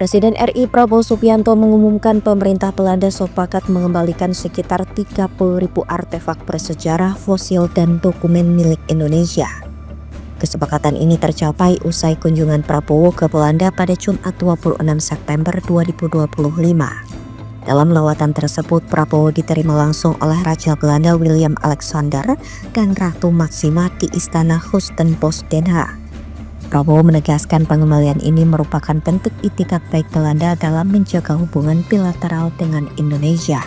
Presiden RI Prabowo Subianto mengumumkan pemerintah Belanda sepakat mengembalikan sekitar 30.000 artefak bersejarah, fosil, dan dokumen milik Indonesia. Kesepakatan ini tercapai usai kunjungan Prabowo ke Belanda pada Jumat 26 September 2025. Dalam lawatan tersebut, Prabowo diterima langsung oleh Raja Belanda Willem Alexander dan Ratu Maxima di Istana Huizenbosch Den Haag. Prabowo menegaskan pengembalian ini merupakan bentuk itikat baik Belanda dalam menjaga hubungan bilateral dengan Indonesia.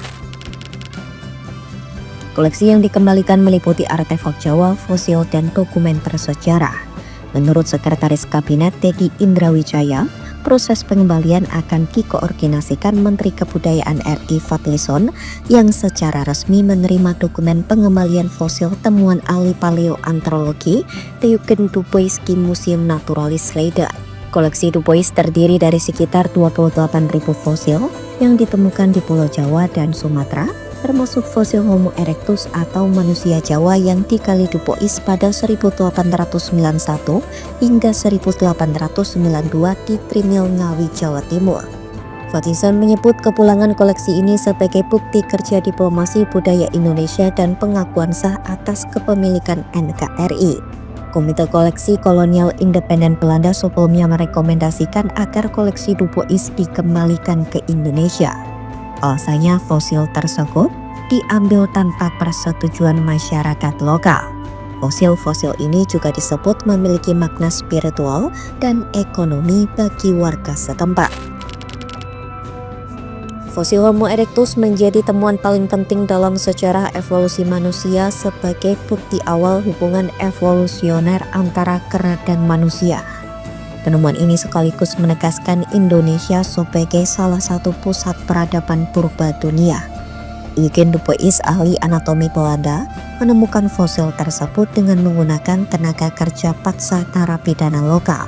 Koleksi yang dikembalikan meliputi artefak Jawa, fosil, dan dokumen bersejarah. Menurut Sekretaris Kabinet Teddy Indrawijaya, proses pengembalian akan dikoordinasikan Menteri Kebudayaan RI Fadlizon yang secara resmi menerima dokumen pengembalian fosil temuan ahli paleoantropologi di Kenduboiski Museum Naturalis Leiden. Koleksi Dubois terdiri dari sekitar 28.000 fosil yang ditemukan di Pulau Jawa dan Sumatera, termasuk fosil Homo erectus atau manusia Jawa yang digali Dubois pada 1891 hingga 1892 di Trimil Ngawi, Jawa Timur. Fadlizon menyebut kepulangan koleksi ini sebagai bukti kerja diplomasi budaya Indonesia dan pengakuan sah atas kepemilikan NKRI. Komite Koleksi Kolonial Independen Belanda sebelumnya merekomendasikan agar koleksi Dubois dikembalikan ke Indonesia. Alasannya fosil tersebut diambil tanpa persetujuan masyarakat lokal. Fosil-fosil ini juga disebut memiliki makna spiritual dan ekonomi bagi warga setempat. Fosil Homo erectus menjadi temuan paling penting dalam sejarah evolusi manusia sebagai bukti awal hubungan evolusioner antara kera dan manusia. Penemuan ini sekaligus menegaskan Indonesia sebagai salah satu pusat peradaban purba dunia. Eugen Dubois, ahli anatomi Belanda, menemukan fosil tersebut dengan menggunakan tenaga kerja paksa narapidana lokal.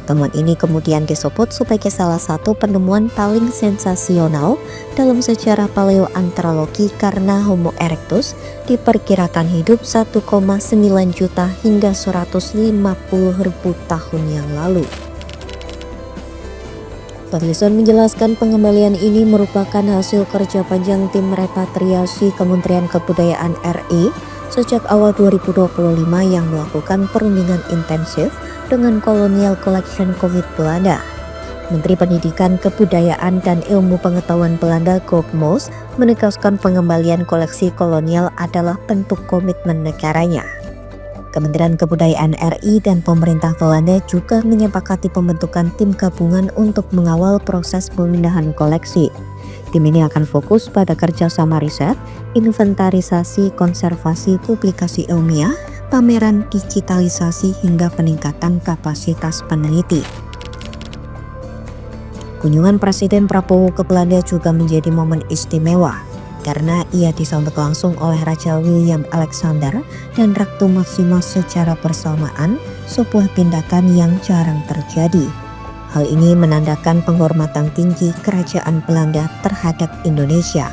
Temuan ini kemudian disebut sebagai salah satu penemuan paling sensasional dalam sejarah paleoantropologi karena Homo erectus diperkirakan hidup 1,9 juta hingga 150.000 tahun yang lalu. Fadlizon menjelaskan pengembalian ini merupakan hasil kerja panjang tim repatriasi Kementerian Kebudayaan RI sejak awal 2025 yang melakukan perundingan intensif dengan Colonial Collection COVID Belanda. Menteri Pendidikan, Kebudayaan, dan Ilmu Pengetahuan Belanda Koop Mos menegaskan pengembalian koleksi kolonial adalah bentuk komitmen negaranya. Kementerian Kebudayaan RI dan pemerintah Belanda juga menyepakati pembentukan tim gabungan untuk mengawal proses pemindahan koleksi. Tim ini akan fokus pada kerjasama riset, inventarisasi, konservasi, publikasi ilmiah, pameran, digitalisasi, hingga peningkatan kapasitas peneliti. Kunjungan Presiden Prabowo ke Belanda juga menjadi momen istimewa karena ia disambut langsung oleh Raja Willem Alexander dan Ratu Maxima secara bersamaan, sebuah tindakan yang jarang terjadi. Hal ini menandakan penghormatan tinggi Kerajaan Belanda terhadap Indonesia.